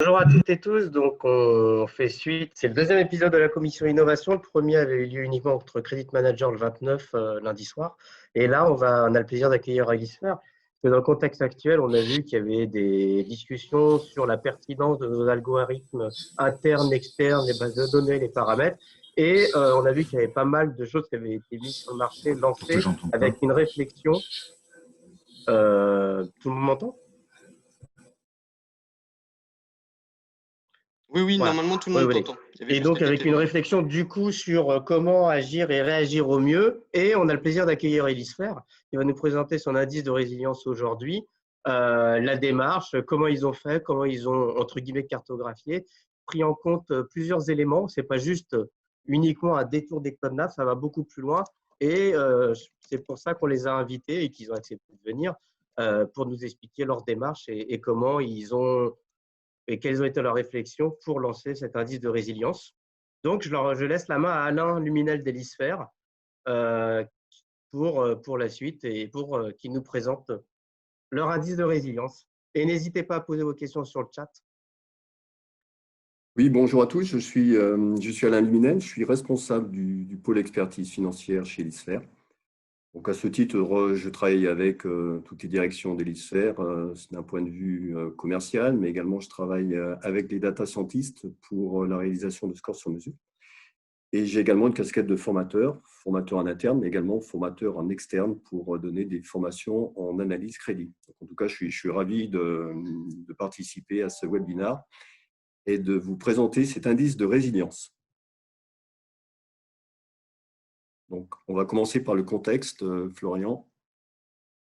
Bonjour à toutes et tous, donc on fait suite, c'est le deuxième épisode de la commission innovation. Le premier avait eu lieu uniquement entre Credit Manager le 29 lundi soir. Et là, on a le plaisir d'accueillir Alice Fair. Dans le contexte actuel, on a vu qu'il y avait des discussions sur la pertinence de nos algorithmes internes, externes, les bases de données, les paramètres. Et on a vu qu'il y avait pas mal de choses qui avaient été mises sur le marché, Pour que lancées j'entende pas. avec une réflexion. Tout le monde m'entend? Oui, oui, Voilà. normalement tout le Oui, monde oui. t'entend. Il y avait Et juste donc, avec quelques une bruits. réflexion du coup sur comment agir et réagir au mieux. Et on a le plaisir d'accueillir Elisfer, qui va nous présenter son indice de résilience aujourd'hui, la démarche, comment ils ont fait, comment ils ont, entre guillemets, cartographié, pris en compte plusieurs éléments. Ce n'est pas juste uniquement un détour des codes NAF, ça va beaucoup plus loin. Et c'est pour ça qu'on les a invités et qu'ils ont accepté de venir pour nous expliquer leur démarche et comment ils ont et quelles ont été leurs réflexions pour lancer cet indice de résilience. Donc, je laisse la main à Alain Luminel d'Hélisphère euh, pour la suite et pour qu'ils nous présentent leur indice de résilience. Et n'hésitez pas à poser vos questions sur le chat. Oui, bonjour à tous, je suis Alain Luminel, je suis responsable du pôle expertise financière chez Elisfer. Donc à ce titre, je travaille avec toutes les directions d'Elisfer d'un point de vue commercial, mais également je travaille avec les data scientists pour la réalisation de scores sur mesure. Et j'ai également une casquette de formateur en interne, mais également formateur en externe pour donner des formations en analyse crédit. Donc, en tout cas, je suis ravi de participer à ce webinaire et de vous présenter cet indice de résilience. Donc, on va commencer par le contexte, Florian.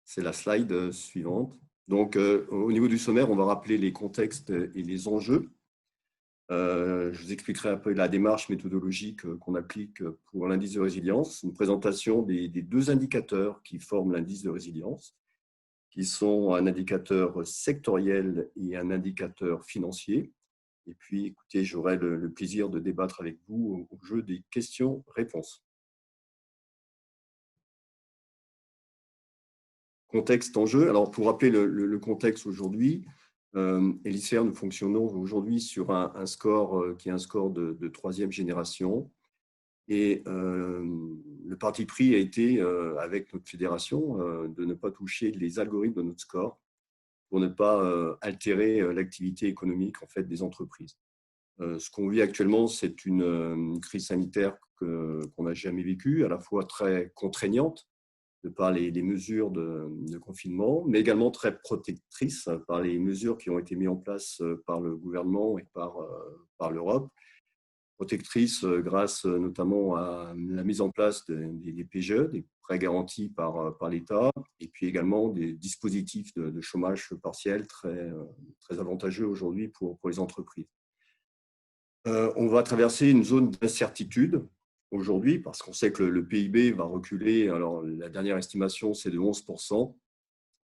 C'est la slide suivante. Donc, au niveau du sommaire, on va rappeler les contextes et les enjeux. Je vous expliquerai un peu la démarche méthodologique qu'on applique pour l'indice de résilience, une présentation des deux indicateurs qui forment l'indice de résilience, qui sont un indicateur sectoriel et un indicateur financier. Et puis, écoutez, j'aurai le plaisir de débattre avec vous au jeu des questions-réponses. Contexte en jeu. Alors, pour rappeler le contexte aujourd'hui, Elisfer, nous fonctionnons aujourd'hui sur un score qui est un score de troisième génération. Et le parti pris a été, avec notre fédération, de ne pas toucher les algorithmes de notre score pour ne pas altérer l'activité économique en fait, des entreprises. Ce qu'on vit actuellement, c'est une crise sanitaire qu'on n'a jamais vécue, à la fois très contraignante de par les mesures de confinement, mais également très protectrice par les mesures qui ont été mises en place par le gouvernement et par l'Europe. Protectrice grâce notamment à la mise en place des PGE, des prêts garantis par l'État, et puis également des dispositifs de chômage partiel très avantageux aujourd'hui pour les entreprises. On va traverser une zone d'incertitude aujourd'hui parce qu'on sait que le PIB va reculer. Alors, la dernière estimation, c'est de 11%.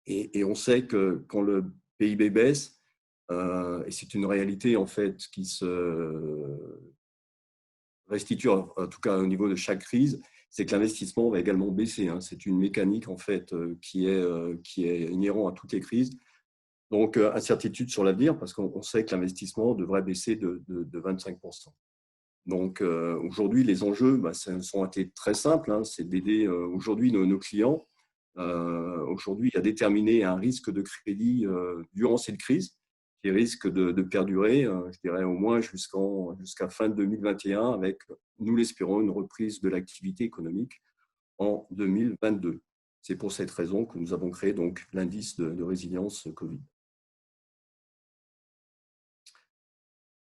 Et on sait que quand le PIB baisse, et c'est une réalité en fait qui se restitue, en tout cas au niveau de chaque crise, c'est que l'investissement va également baisser. C'est une mécanique en fait qui est inhérente à toutes les crises. Donc, incertitude sur l'avenir parce qu'on sait que l'investissement devrait baisser de 25%. Donc, aujourd'hui, les enjeux sont été très simples. C'est d'aider aujourd'hui nos clients aujourd'hui à déterminer un risque de crédit durant cette crise qui risque de perdurer, je dirais au moins jusqu'à fin 2021 avec, nous l'espérons, une reprise de l'activité économique en 2022. C'est pour cette raison que nous avons créé donc l'indice de résilience Covid.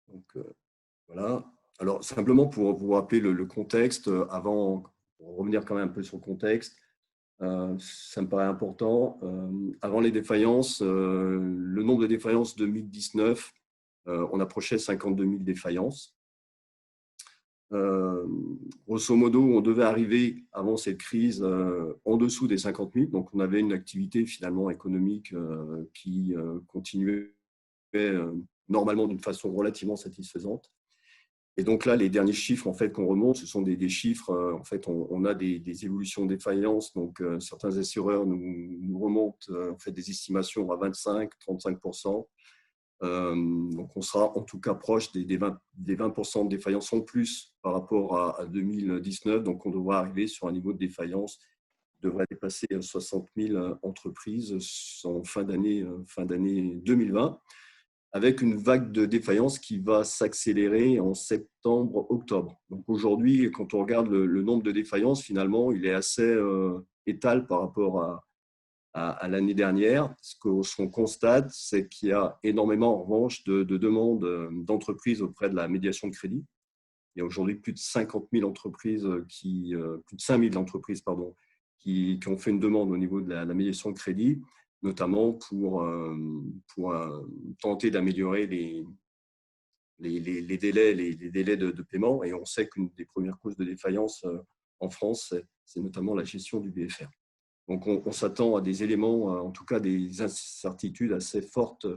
Donc, voilà. Alors, simplement pour vous rappeler le contexte, pour revenir quand même un peu sur le contexte, ça me paraît important. Avant les défaillances, le nombre de défaillances 2019, on approchait 52 000 défaillances. Grosso modo, on devait arriver avant cette crise en dessous des 50 000. Donc, on avait une activité finalement économique qui continuait normalement d'une façon relativement satisfaisante. Et donc là, les derniers chiffres en fait qu'on remonte, ce sont des chiffres. En fait, on a des évolutions de défaillance. Donc, certains assureurs nous remontent en fait des estimations à 25-35%. Donc, on sera en tout cas proche des 20% de défaillance en plus par rapport à 2019. Donc, on devra arriver sur un niveau de défaillance qui devrait dépasser 60 000 entreprises en fin d'année 2020, avec une vague de défaillance qui va s'accélérer en septembre-octobre. Donc aujourd'hui, quand on regarde le nombre de défaillances, finalement, il est assez étal par rapport à l'année dernière. Ce qu'on constate, c'est qu'il y a énormément, en revanche, de demandes d'entreprises auprès de la médiation de crédit. Il y a aujourd'hui plus de 50 000 entreprises, plus de 5 000 entreprises, pardon, qui ont fait une demande au niveau de la médiation de crédit, notamment pour tenter d'améliorer les délais de paiement. Et on sait qu'une des premières causes de défaillance en France, c'est notamment la gestion du BFR. Donc, on s'attend à des éléments, en tout cas des incertitudes assez fortes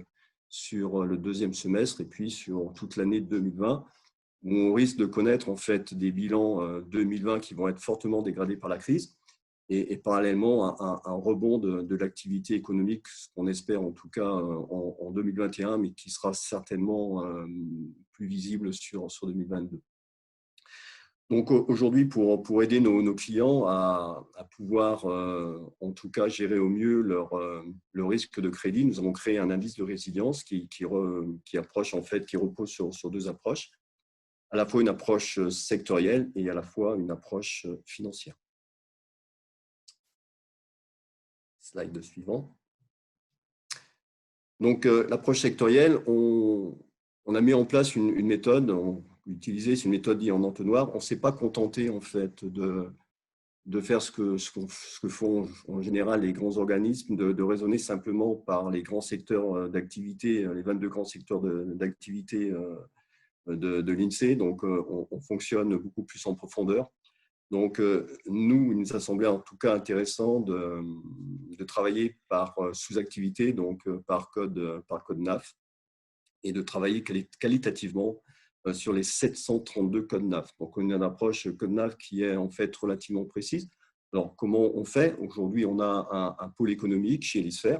sur le deuxième semestre et puis sur toute l'année 2020, où on risque de connaître en fait des bilans 2020 qui vont être fortement dégradés par la crise et parallèlement un rebond de l'activité économique, ce qu'on espère en tout cas en 2021, mais qui sera certainement plus visible sur 2022. Donc aujourd'hui, pour aider nos clients à pouvoir en tout cas gérer au mieux leur risque de crédit, nous avons créé un indice de résilience qui approche en fait, qui repose sur deux approches, à la fois une approche sectorielle et à la fois une approche financière. Slide suivant. Donc l'approche sectorielle, on a mis en place une méthode, c'est une méthode dite en entonnoir. On ne s'est pas contenté en fait de faire ce que font en général les grands organismes, de raisonner simplement par les grands secteurs d'activité, les 22 grands secteurs d'activité de l'INSEE. Donc, on fonctionne beaucoup plus en profondeur. Donc, nous, il nous a semblé en tout cas intéressant de travailler par sous-activité, donc par code NAF, et de travailler qualitativement sur les 732 codes NAF. Donc, on a une approche code NAF qui est en fait relativement précise. Alors, comment on fait? Aujourd'hui, on a un pôle économique chez Elisfer.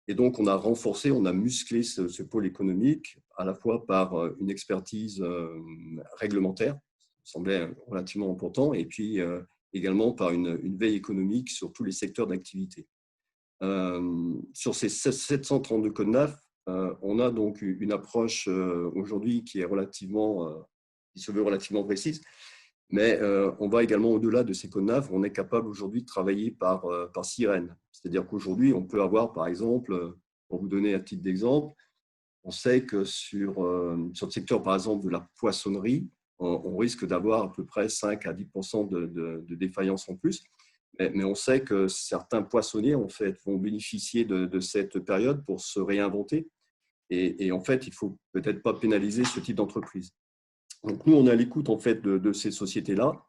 Et donc, on a renforcé, on a musclé ce pôle économique à la fois par une expertise réglementaire, qui semblait relativement important, et puis également par une veille économique sur tous les secteurs d'activité. Sur ces 732 codes NAF, on a donc une approche aujourd'hui qui se veut relativement précise, mais on va également au-delà de ces codes NAF. On est capable aujourd'hui de travailler par sirène. C'est-à-dire qu'aujourd'hui, on peut avoir, par exemple, pour vous donner un titre d'exemple, on sait que sur le secteur, par exemple, de la poissonnerie, on risque d'avoir à peu près 5 à 10% de défaillance en plus. Mais on sait que certains poissonniers, en fait, vont bénéficier de cette période pour se réinventer. Et en fait, il ne faut peut-être pas pénaliser ce type d'entreprise. Donc, nous, on est à l'écoute en fait, de ces sociétés-là.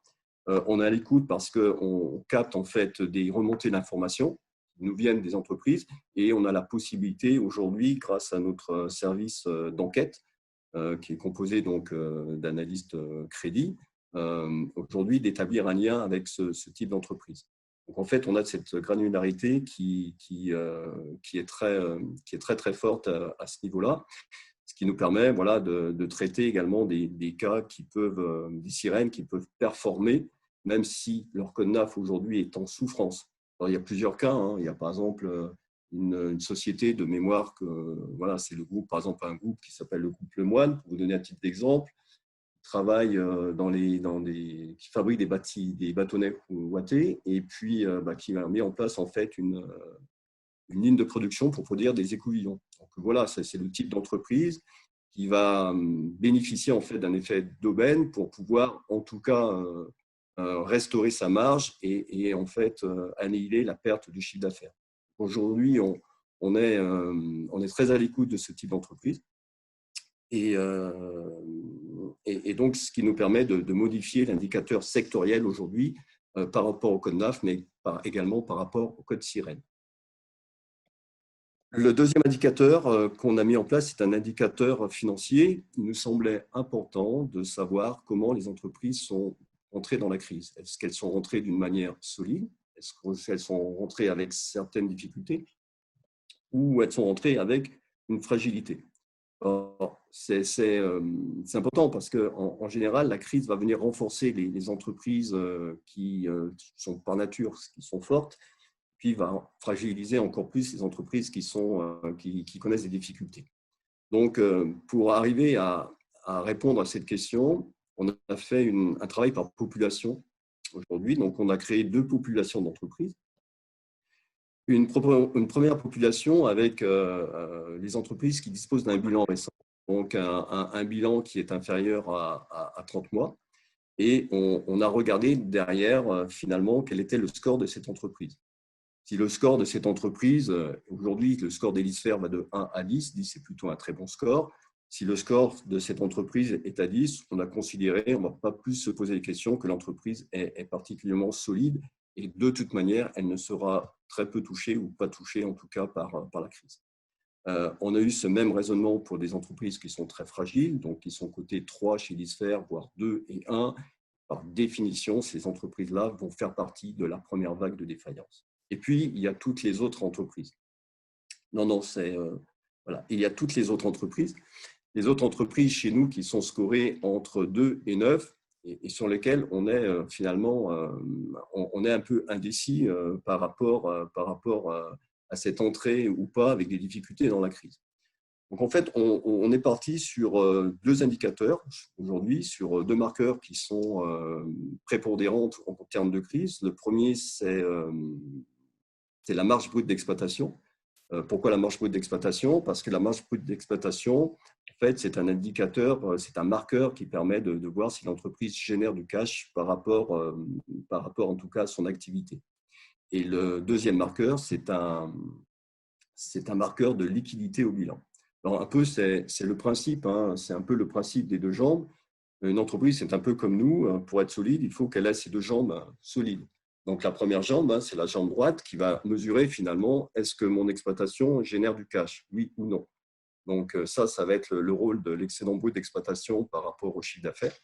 On est à l'écoute parce qu'on capte en fait, des remontées d'informations qui nous viennent des entreprises et on a la possibilité aujourd'hui, grâce à notre service d'enquête, qui est composé donc d'analystes crédit, aujourd'hui d'établir un lien avec ce type d'entreprise. Donc en fait, on a cette granularité qui est très très forte à ce niveau-là, ce qui nous permet voilà, de traiter également des cas qui peuvent, des sirènes qui peuvent performer, même si leur code NAF aujourd'hui est en souffrance. Alors, il y a plusieurs cas. Hein. Il y a par exemple une société de mémoire que voilà, c'est le groupe, par exemple un groupe qui s'appelle le groupe Lemoine, pour vous donner un titre d'exemple, qui travaille qui fabrique des bâtonnets ouatés et puis qui a mis en place en fait une ligne de production pour produire des écouvillons. Donc voilà, c'est le type d'entreprise qui va bénéficier en fait d'un effet d'aubaine pour pouvoir en tout cas restaurer sa marge et en fait annihiler la perte du chiffre d'affaires. Aujourd'hui, on est très à l'écoute de ce type d'entreprise et donc ce qui nous permet de modifier l'indicateur sectoriel aujourd'hui par rapport au code NAF, mais également par rapport au code sirène. Le deuxième indicateur qu'on a mis en place, c'est un indicateur financier. Il nous semblait important de savoir comment les entreprises sont entrées dans la crise. Est-ce qu'elles sont rentrées d'une manière solide? Est-ce qu'elles sont rentrées avec certaines difficultés? Ou elles sont rentrées avec une fragilité? C'est important parce qu'en général, la crise va venir renforcer les entreprises qui sont par nature, qui sont fortes, puis va fragiliser encore plus les entreprises qui connaissent des difficultés. Donc, pour arriver à répondre à cette question, on a fait un travail par population aujourd'hui. Donc, on a créé 2 populations d'entreprises. Une première population avec les entreprises qui disposent d'un bilan récent, donc un bilan qui est inférieur à 30 mois. Et on a regardé derrière, finalement, quel était le score de cette entreprise. Si le score de cette entreprise, aujourd'hui, le score d'Elisphère va de 1 à 10, 10 c'est plutôt un très bon score. Si le score de cette entreprise est à 10, on a considéré, on ne va pas plus se poser les questions, que l'entreprise est particulièrement solide et de toute manière, elle ne sera très peu touchée ou pas touchée en tout cas par la crise. On a eu ce même raisonnement pour des entreprises qui sont très fragiles, donc qui sont cotées 3 chez Elisphère, voire 2 et 1. Par définition, ces entreprises-là vont faire partie de la première vague de défaillance. Et puis, il y a toutes les autres entreprises. Voilà. Il y a toutes les autres entreprises. Les autres entreprises chez nous qui sont scorées entre 2 et 9 et sur lesquelles on est finalement on est un peu indécis par rapport à cette entrée ou pas avec des difficultés dans la crise. Donc en fait, on est parti sur 2 indicateurs aujourd'hui, sur 2 marqueurs qui sont prépondérants en termes de crise. Le premier, c'est la marge brute d'exploitation. Pourquoi la marge brute d'exploitation? Parce que la marge brute d'exploitation, en fait, c'est un indicateur, c'est un marqueur qui permet de voir si l'entreprise génère du cash par rapport en tout cas à son activité. Et le deuxième marqueur, c'est un marqueur de liquidité au bilan. Alors un peu, c'est le principe, hein, c'est un peu le principe des 2 jambes. Une entreprise, c'est un peu comme nous, pour être solide, il faut qu'elle ait ces 2 jambes solides. Donc, la première jambe, c'est la jambe droite qui va mesurer finalement, est-ce que mon exploitation génère du cash, oui ou non. Donc, ça va être le rôle de l'excédent brut d'exploitation par rapport au chiffre d'affaires.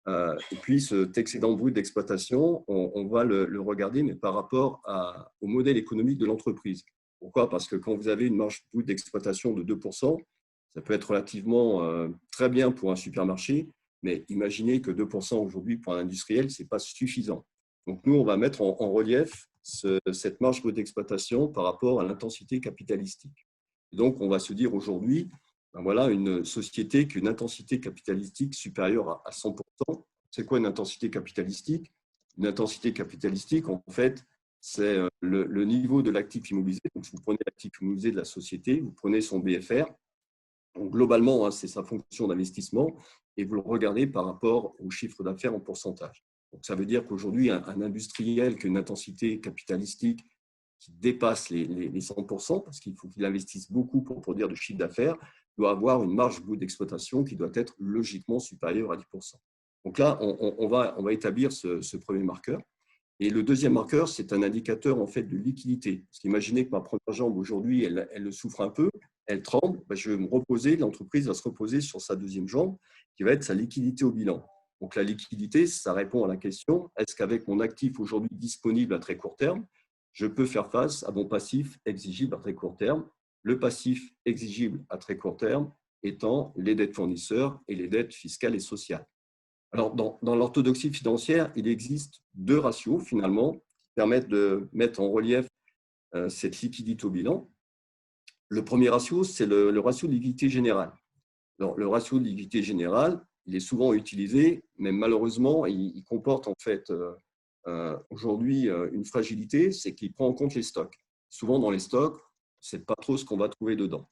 Et puis, cet excédent brut d'exploitation, on va le regarder, mais par rapport au modèle économique de l'entreprise. Pourquoi? Parce que quand vous avez une marge brute d'exploitation de 2%, ça peut être relativement très bien pour un supermarché, mais imaginez que 2% aujourd'hui pour un industriel, ce n'est pas suffisant. Donc, nous, on va mettre en relief cette marge brute d'exploitation par rapport à l'intensité capitalistique. Et donc, on va se dire aujourd'hui, ben voilà, une société qui a une intensité capitalistique supérieure à 100%. C'est quoi une intensité capitalistique? Une intensité capitalistique, en fait, c'est le niveau de l'actif immobilisé. Donc, vous prenez l'actif immobilisé de la société, vous prenez son BFR. Donc, globalement, c'est sa fonction d'investissement et vous le regardez par rapport au chiffre d'affaires en pourcentage. Donc, ça veut dire qu'aujourd'hui, un industriel qui a une intensité capitalistique qui dépasse les 100%, parce qu'il faut qu'il investisse beaucoup pour produire du chiffre d'affaires, doit avoir une marge brute d'exploitation qui doit être logiquement supérieure à 10%. Donc là, on va établir ce premier marqueur. Et le deuxième marqueur, c'est un indicateur en fait de liquidité. Parce qu'imaginez que ma première jambe aujourd'hui, elle souffre un peu, elle tremble, je vais me reposer, l'entreprise va se reposer sur sa deuxième jambe, qui va être sa liquidité au bilan. Donc la liquidité, ça répond à la question, est-ce qu'avec mon actif aujourd'hui disponible à très court terme, je peux faire face à mon passif exigible à très court terme? Le passif exigible à très court terme étant les dettes fournisseurs et les dettes fiscales et sociales. Alors, dans l'orthodoxie financière, il existe 2 ratios, finalement, qui permettent de mettre en relief cette liquidité au bilan. Le premier ratio, c'est le ratio de liquidité générale. Alors, le ratio de liquidité générale, il est souvent utilisé, mais malheureusement, il comporte en fait aujourd'hui une fragilité, c'est qu'il prend en compte les stocks. Souvent, dans les stocks, ce n'est pas trop ce qu'on va trouver dedans.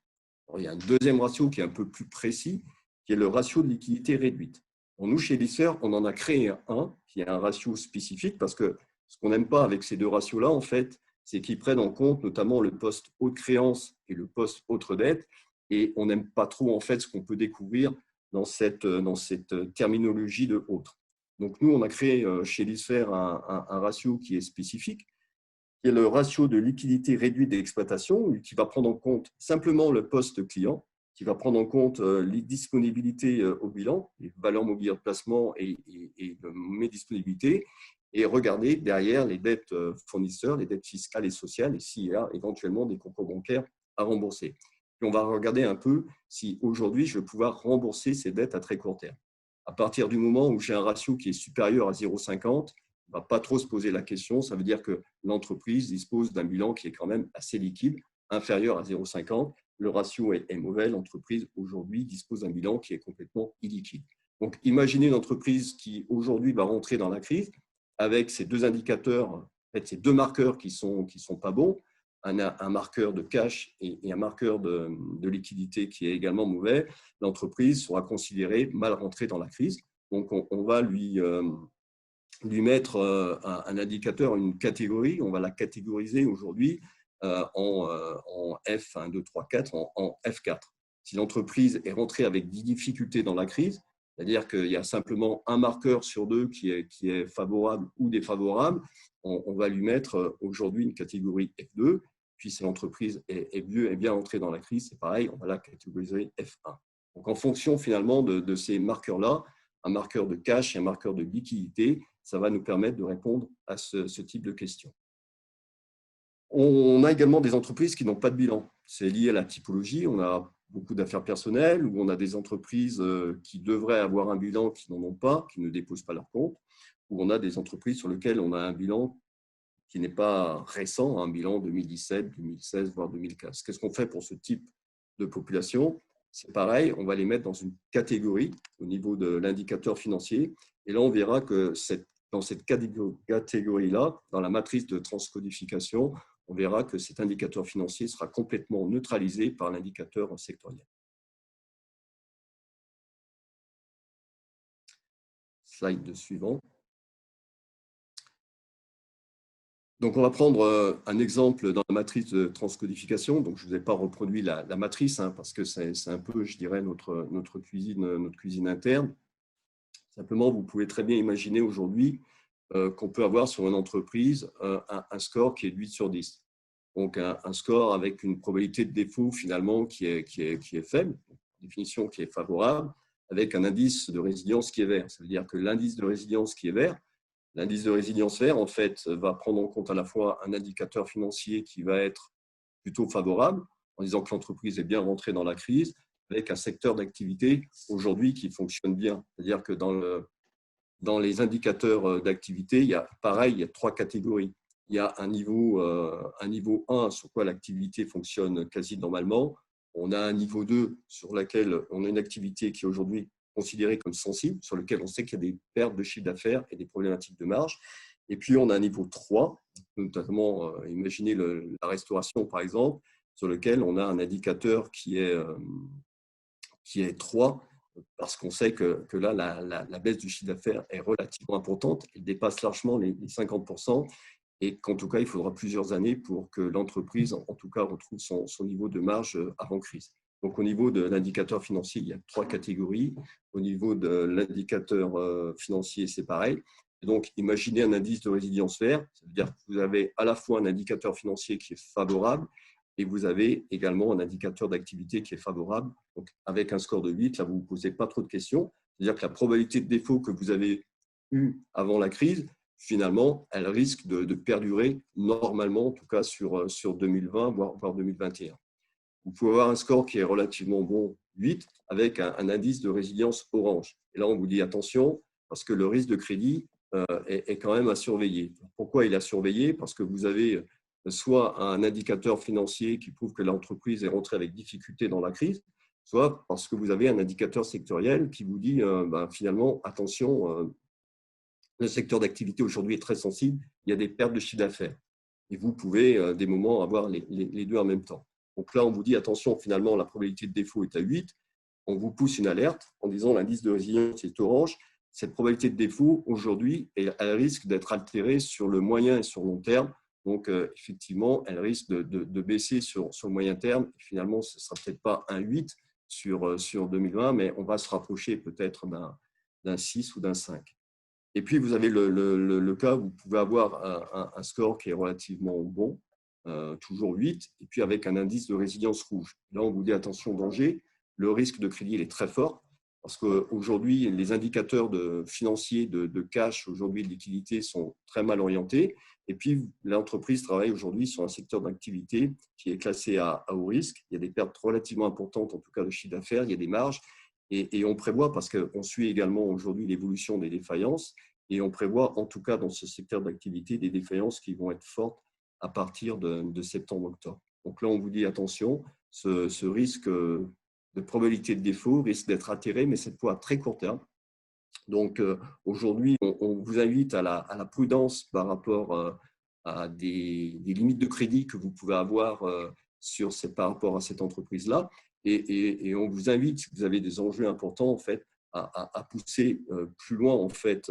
Alors, il y a un deuxième ratio qui est un peu plus précis, qui est le ratio de liquidité réduite. Bon, nous, chez Elisphère, on en a créé un qui est un ratio spécifique parce que ce qu'on n'aime pas avec ces 2 ratios-là, en fait, c'est qu'ils prennent en compte notamment le poste haute créance et le poste autre dette. Et on n'aime pas trop en fait ce qu'on peut découvrir dans cette terminologie de autre. Donc nous, on a créé chez Elisphère un ratio qui est spécifique, qui est le ratio de liquidité réduite d'exploitation, qui va prendre en compte simplement le poste client, qui va prendre en compte les disponibilités au bilan, les valeurs mobilières de placement et mes disponibilités, et regarder derrière les dettes fournisseurs, les dettes fiscales et sociales, et s'il y a éventuellement des concours bancaires à rembourser. Puis on va regarder un peu si aujourd'hui, je vais pouvoir rembourser ces dettes à très court terme. À partir du moment où j'ai un ratio qui est supérieur à 0,50, on ne va pas trop se poser la question. Ça veut dire que l'entreprise dispose d'un bilan qui est quand même assez liquide, inférieur à 0,50. Le ratio est mauvais. L'entreprise, aujourd'hui, dispose d'un bilan qui est complètement illiquide. Donc, imaginez une entreprise qui, aujourd'hui, va rentrer dans la crise avec ces deux indicateurs, en fait, ces deux marqueurs qui sont pas bons, un marqueur de cash et un marqueur de liquidité qui est également mauvais. L'entreprise sera considérée mal rentrée dans la crise. Donc, on va lui mettre un indicateur, une catégorie. On va la catégoriser aujourd'hui en F, 1, 2, 3, 4, en F4. Si l'entreprise est rentrée avec des difficultés dans la crise, c'est-à-dire qu'il y a simplement un marqueur sur deux qui est favorable ou défavorable, on va lui mettre aujourd'hui une catégorie F2. Puis si l'entreprise est bien entrée dans la crise, c'est pareil, on va la catégoriser F1. Donc en fonction finalement de ces marqueurs-là, un marqueur de cash et un marqueur de liquidité, ça va nous permettre de répondre à ce type de questions. On a également des entreprises qui n'ont pas de bilan. C'est lié à la typologie. On a beaucoup d'affaires personnelles où on a des entreprises qui devraient avoir un bilan qui n'en ont pas, qui ne déposent pas leur compte, où on a des entreprises sur lesquelles on a un bilan qui n'est pas récent, un bilan 2017, 2016, voire 2015. Qu'est-ce qu'on fait pour ce type de population? C'est pareil, on va les mettre dans une catégorie au niveau de l'indicateur financier. Et là, on verra que dans cette catégorie-là, dans la matrice de transcodification, on verra que cet indicateur financier sera complètement neutralisé par l'indicateur sectoriel. Slide suivant. Donc, on va prendre un exemple dans la matrice de transcodification. Donc, je ne vous ai pas reproduit la matrice parce que c'est un peu, je dirais, notre cuisine interne. Simplement, vous pouvez très bien imaginer aujourd'hui qu'on peut avoir sur une entreprise un score qui est de 8 sur 10. Donc, un score avec une probabilité de défaut finalement qui est faible, définition qui est favorable, avec un indice de résilience qui est vert. Ça veut dire que l'indice de résilience qui est vert, l'indice de résilience vert, en fait, va prendre en compte à la fois un indicateur financier qui va être plutôt favorable, en disant que l'entreprise est bien rentrée dans la crise, avec un secteur d'activité aujourd'hui qui fonctionne bien. C'est-à-dire que dans les indicateurs d'activité, il y a 3 catégories. Il y a un niveau 1 sur quoi l'activité fonctionne quasi normalement. On a un niveau 2 sur lequel on a une activité qui est aujourd'hui considérée comme sensible, sur lequel on sait qu'il y a des pertes de chiffre d'affaires et des problématiques de marge. Et puis, on a un niveau 3, notamment, imaginez la restauration, par exemple, sur lequel on a un indicateur qui est 3, parce qu'on sait que là, la baisse du chiffre d'affaires est relativement importante. Elle dépasse largement les 50%. Et qu'en tout cas, il faudra plusieurs années pour que l'entreprise, en tout cas, retrouve son niveau de marge avant crise. Donc, au niveau de l'indicateur financier, il y a 3 catégories. Au niveau de l'indicateur financier, c'est pareil. Et donc, imaginez un indice de résilience vert. Ça veut dire que vous avez à la fois un indicateur financier qui est favorable et vous avez également un indicateur d'activité qui est favorable. Donc, avec un score de 8, là, vous ne vous posez pas trop de questions. C'est-à-dire que la probabilité de défaut que vous avez eue avant la crise, finalement, elle risque de perdurer normalement, en tout cas sur 2020, voire 2021. Vous pouvez avoir un score qui est relativement bon, 8, avec un indice de résilience orange. Et là, on vous dit attention, parce que le risque de crédit est quand même à surveiller. Pourquoi il est à surveiller? Parce que vous avez soit un indicateur financier qui prouve que l'entreprise est rentrée avec difficulté dans la crise, soit parce que vous avez un indicateur sectoriel qui vous dit finalement, attention, le secteur d'activité aujourd'hui est très sensible, il y a des pertes de chiffre d'affaires. Et vous pouvez, des moments, avoir les deux en même temps. Donc là, on vous dit, attention, finalement, la probabilité de défaut est à 8. On vous pousse une alerte en disant l'indice de résilience est orange. Cette probabilité de défaut, aujourd'hui, elle risque d'être altérée sur le moyen et sur le long terme. Donc, effectivement, elle risque de baisser sur le moyen terme. Et finalement, ce ne sera peut-être pas un 8 sur 2020, mais on va se rapprocher peut-être d'un 6 ou d'un 5. Et puis, vous avez le cas où vous pouvez avoir un score qui est relativement bon, toujours 8, et puis avec un indice de résilience rouge. Là, on vous dit attention, danger, le risque de crédit il est très fort. Parce qu'aujourd'hui, les indicateurs financiers de cash, aujourd'hui de liquidité, sont très mal orientés. Et puis, l'entreprise travaille aujourd'hui sur un secteur d'activité qui est classé à haut risque. Il y a des pertes relativement importantes, en tout cas de chiffre d'affaires, il y a des marges. Et on prévoit, parce qu'on suit également aujourd'hui l'évolution des défaillances, et on prévoit en tout cas dans ce secteur d'activité des défaillances qui vont être fortes à partir de septembre-octobre. Donc là, on vous dit attention, ce risque de probabilité de défaut risque d'être atterré, mais cette fois à très court terme. Donc aujourd'hui, on vous invite à la prudence par rapport à des limites de crédit que vous pouvez avoir par rapport à cette entreprise-là. Et on vous invite, si vous avez des enjeux importants, en fait, à pousser plus loin en fait,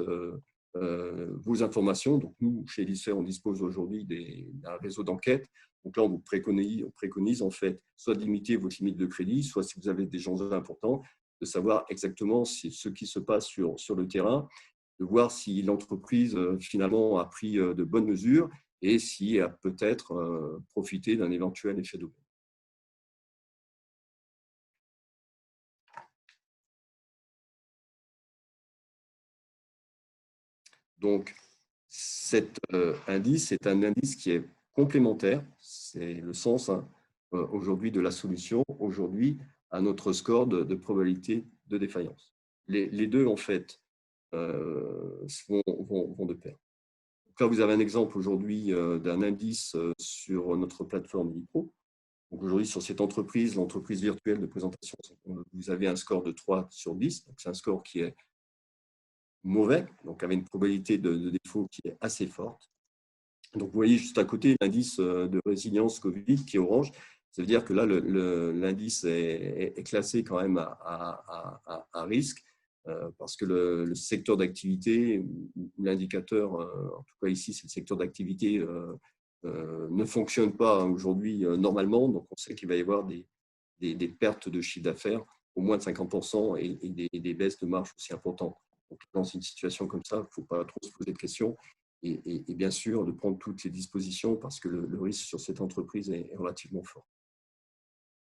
vos informations. Donc nous, chez Elisfer, on dispose aujourd'hui d'un réseau d'enquête. Donc là, on préconise en fait soit de limiter vos limites de crédit, soit si vous avez des enjeux importants, de savoir exactement ce qui se passe sur le terrain, de voir si l'entreprise finalement a pris de bonnes mesures et si a peut-être profité d'un éventuel effet d'aubaine. Donc, cet indice est un indice qui est complémentaire, c'est le sens aujourd'hui de la solution, aujourd'hui à notre score de probabilité de défaillance. Les deux, en fait, vont de pair. Donc là, vous avez un exemple aujourd'hui d'un indice sur notre plateforme Lipro. Donc aujourd'hui, sur cette entreprise, l'entreprise virtuelle de présentation, vous avez un score de 3 sur 10. Donc c'est un score qui est mauvais, donc avec une probabilité de défaut qui est assez forte. Donc vous voyez juste à côté l'indice de résilience Covid qui est orange. Ça veut dire que là, l'indice est classé quand même à risque parce que le secteur d'activité ou l'indicateur, en tout cas ici, c'est le secteur d'activité, ne fonctionne pas aujourd'hui normalement. Donc on sait qu'il va y avoir des pertes de chiffre d'affaires au moins de 50% et des baisses de marge aussi importantes. Donc dans une situation comme ça, il ne faut pas trop se poser de questions. Et bien sûr, de prendre toutes les dispositions parce que le risque sur cette entreprise est relativement fort.